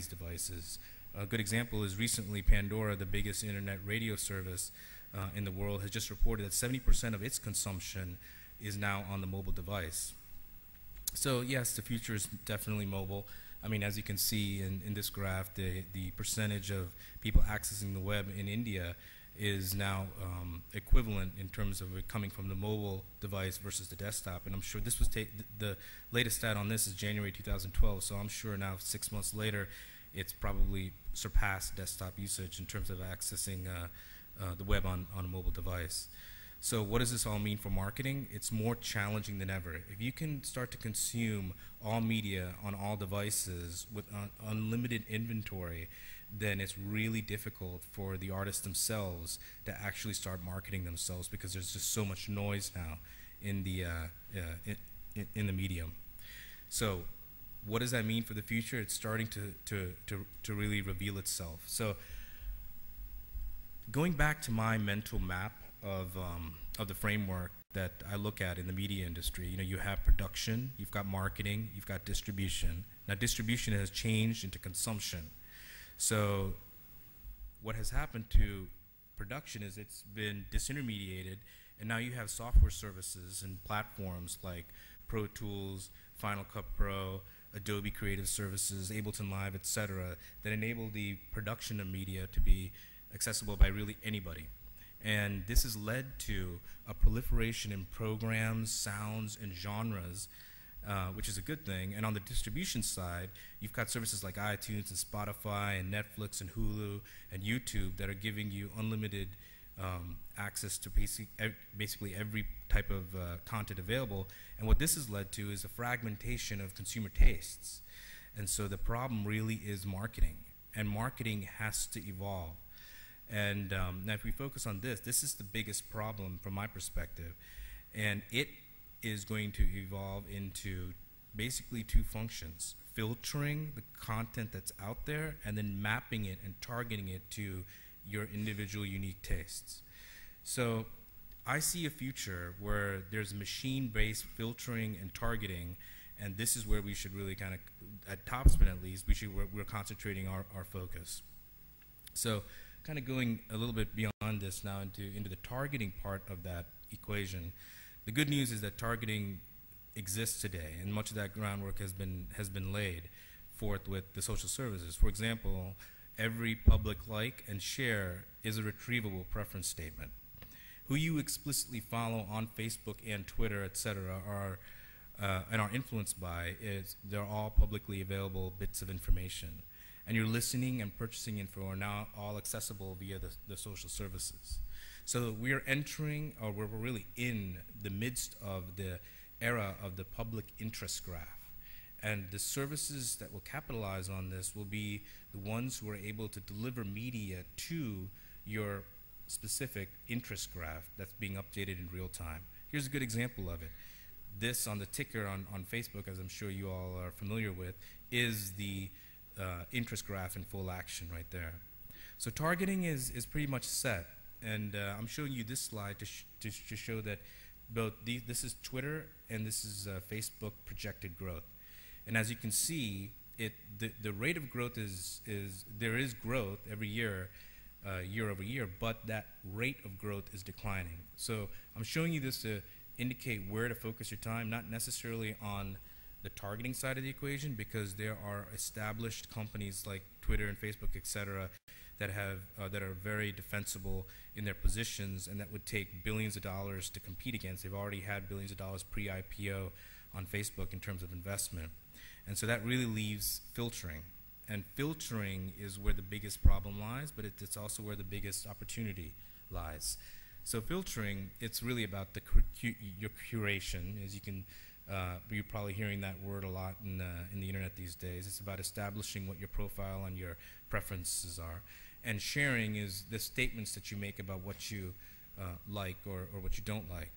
devices. A good example is recently Pandora, the biggest internet radio service in the world, has just reported that 70% of its consumption is now on the mobile device. So yes, the future is definitely mobile. I mean, as you can see in this graph, the percentage of people accessing the web in India is now equivalent in terms of it coming from the mobile device versus the desktop. And I'm sure this was the latest stat on this is January 2012, so I'm sure now 6 months later it's probably surpassed desktop usage in terms of accessing the web on a mobile device. So what does this all mean for marketing? It's more challenging than ever. If you can start to consume all media on all devices with unlimited inventory, then it's really difficult for the artists themselves to actually start marketing themselves, because there's just so much noise now in the medium. So what does that mean for the future? It's starting to really reveal itself. So going back to my mental map of the framework that I look at in the media industry, you have production, you've got marketing, you've got distribution. Now distribution has changed into consumption. So what has happened to production is it's been disintermediated, and now you have software services and platforms like Pro Tools, Final Cut Pro, Adobe Creative Services, Ableton Live, etc., that enable the production of media to be accessible by really anybody. And this has led to a proliferation in programs, sounds, and genres, which is a good thing. And on the distribution side, you've got services like iTunes and Spotify and Netflix and Hulu and YouTube that are giving you unlimited access to basically every type of content available. And what this has led to is a fragmentation of consumer tastes. And so the problem really is marketing, and marketing has to evolve. And now if we focus on this is the biggest problem from my perspective, and it is going to evolve into basically two functions: filtering the content that's out there and then mapping it and targeting it to your individual unique tastes. So I see a future where there's machine-based filtering and targeting, and this is where we should really kind of, at Topspin at least, we're concentrating our focus. So kind of going a little bit beyond this now into the targeting part of that equation. The good news is that targeting exists today, and much of that groundwork has been laid forth with the social services. For example, every public like and share is a retrievable preference statement. Who you explicitly follow on Facebook and Twitter, etc., and are influenced by they're all publicly available bits of information. And your listening and purchasing info are now all accessible via the social services. So we are entering, or we're really in the midst of the era of the public interest graph. And the services that will capitalize on this will be the ones who are able to deliver media to your specific interest graph that's being updated in real time. Here's a good example of it. This on the ticker on Facebook, as I'm sure you all are familiar with, is the interest graph in full action right there. So targeting is pretty much set, and I'm showing you this slide to show that both this is Twitter and this is Facebook projected growth. And as you can see, the rate of growth there is growth every year, year over year, but that rate of growth is declining. So I'm showing you this to indicate where to focus your time, not necessarily on the targeting side of the equation, because there are established companies like Twitter and Facebook, etc., that are very defensible in their positions, and that would take billions of dollars to compete against. They've already had billions of dollars pre-IPO on Facebook in terms of investment. And so that really leaves filtering. And filtering is where the biggest problem lies, but it's also where the biggest opportunity lies. So filtering, it's really about your curation. As you can, you're probably hearing that word a lot in the internet these days. It's about establishing what your profile and your preferences are. And sharing is the statements that you make about what you like or what you don't like.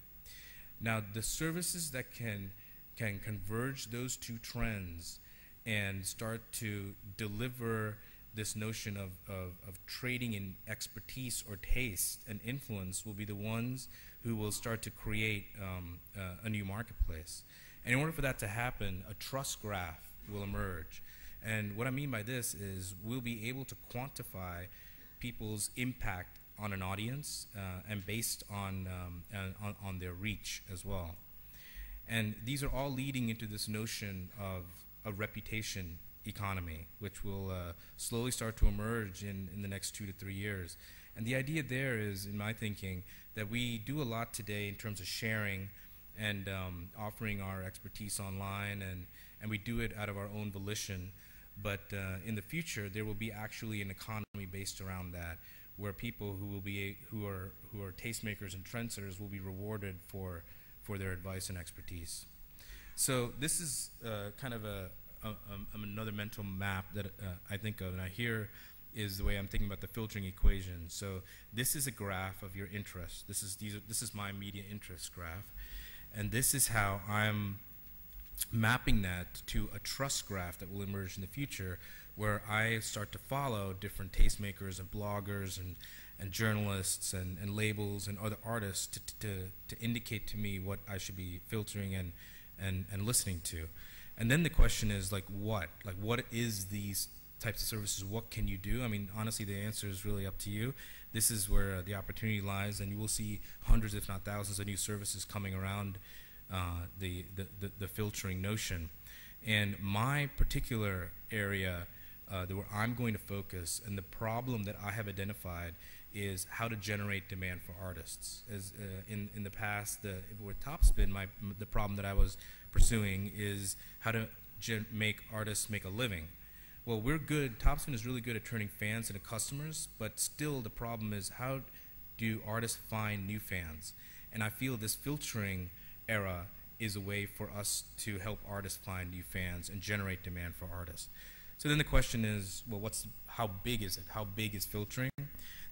Now, the services that can converge those two trends and start to deliver this notion of trading in expertise or taste and influence will be the ones who will start to create a new marketplace. And in order for that to happen, a trust graph will emerge. And what I mean by this is we'll be able to quantify people's impact on an audience and based on their reach as well. And these are all leading into this notion of a reputation economy, which will slowly start to emerge in the next 2 to 3 years. And the idea there is, in my thinking, that we do a lot today in terms of sharing and offering our expertise online, and we do it out of our own volition. But in the future, there will be actually an economy based around that, where people who are tastemakers and trendsetters will be rewarded for their advice and expertise. So this is kind of another mental map that I think of, and I hear is the way I'm thinking about the filtering equation. So this is a graph of your interest. This is my media interest graph, and this is how I'm mapping that to a trust graph that will emerge in the future, where I start to follow different tastemakers and bloggers and journalists and labels and other artists to indicate to me what I should be filtering and listening to. And then the question is, like, what is these types of services? What can you do? I mean, honestly, the answer is really up to you. This is where the opportunity lies, and you will see hundreds, if not thousands, of new services coming around the filtering notion. And my particular area where I'm going to focus, and the problem that I have identified, is how to generate demand for artists. As in the past, with Topspin, the problem that I was pursuing is how to make artists make a living. Well, we're good. Topspin is really good at turning fans into customers, but still the problem is, how do artists find new fans? And I feel this filtering era is a way for us to help artists find new fans and generate demand for artists. So then the question is, well, how big is it? How big is filtering?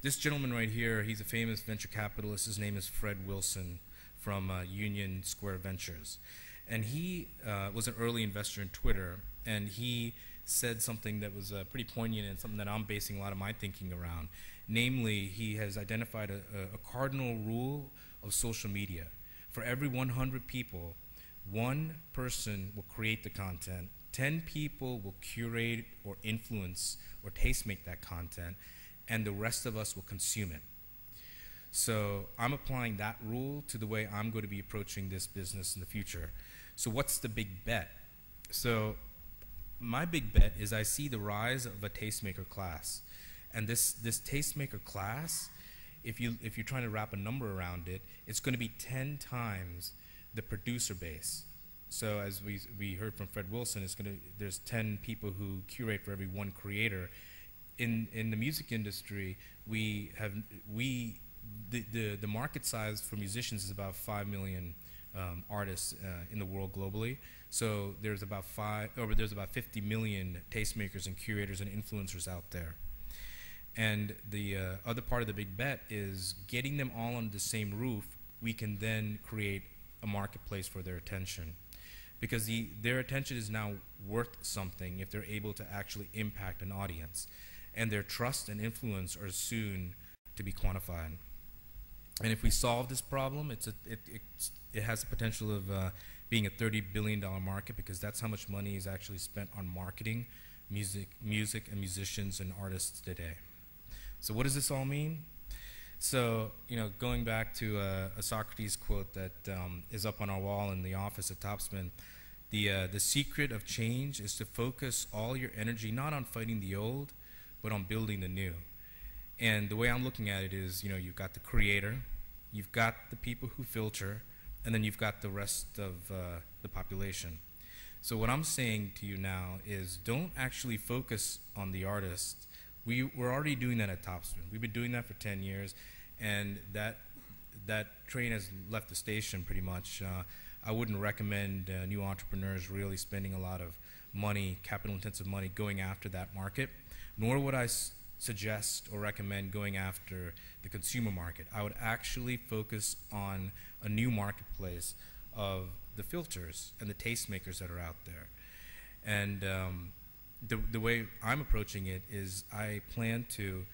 This gentleman right here, he's a famous venture capitalist. His name is Fred Wilson from Union Square Ventures. And he was an early investor in Twitter, and he said something that was pretty poignant and something that I'm basing a lot of my thinking around. Namely, he has identified a cardinal rule of social media. For every 100 people, one person will create the content, 10 people will curate or influence or taste-make that content, and the rest of us will consume it. So I'm applying that rule to the way I'm going to be approaching this business in the future. So what's the big bet? So my big bet is I see the rise of a tastemaker class. And this tastemaker class, if you're trying to wrap a number around it, it's going to be 10 times the producer base. So as we heard from Fred Wilson, there's 10 people who curate for every one creator. In the music industry, the market size for musicians is about 5 million artists in the world globally. So there's about 50 million tastemakers and curators and influencers out there. And the other part of the big bet is getting them all under the same roof. We can then create a marketplace for their attention, because their attention is now worth something if they're able to actually impact an audience, and their trust and influence are soon to be quantified. And if we solve this problem, it has the potential of being a $30 billion market, because that's how much money is actually spent on marketing music and musicians and artists today. So what does this all mean? So, going back to a Socrates quote that is up on our wall in the office at Topspin, the secret of change is to focus all your energy not on fighting the old, but on building the new. And the way I'm looking at it is, you've got the creator, you've got the people who filter, and then you've got the rest of the population. So what I'm saying to you now is, don't actually focus on the artist. We're already doing that at Topspin. We've been doing that for 10 years, and that train has left the station pretty much. I wouldn't recommend new entrepreneurs really spending a lot of money, capital-intensive money, going after that market, nor would I suggest or recommend going after the consumer market. I would actually focus on a new marketplace of the filters and the tastemakers that are out there. And the way I'm approaching it is, I plan to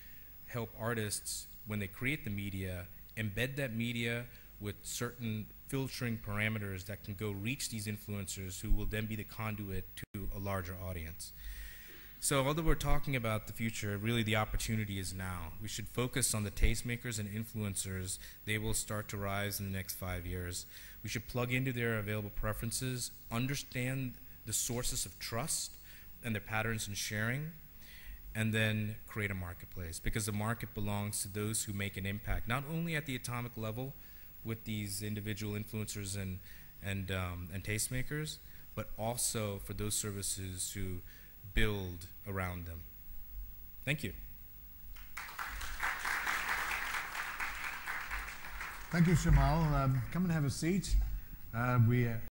help artists, when they create the media, embed that media with certain filtering parameters that can go reach these influencers, who will then be the conduit to a larger audience. So although we're talking about the future, really the opportunity is now. We should focus on the tastemakers and influencers. They will start to rise in the next 5 years. We should plug into their available preferences, understand the sources of trust and their patterns in sharing, and then create a marketplace, because the market belongs to those who make an impact, not only at the atomic level with these individual influencers and tastemakers, but also for those services who build around them. Thank you. Thank you, Shamal. Come and have a seat. We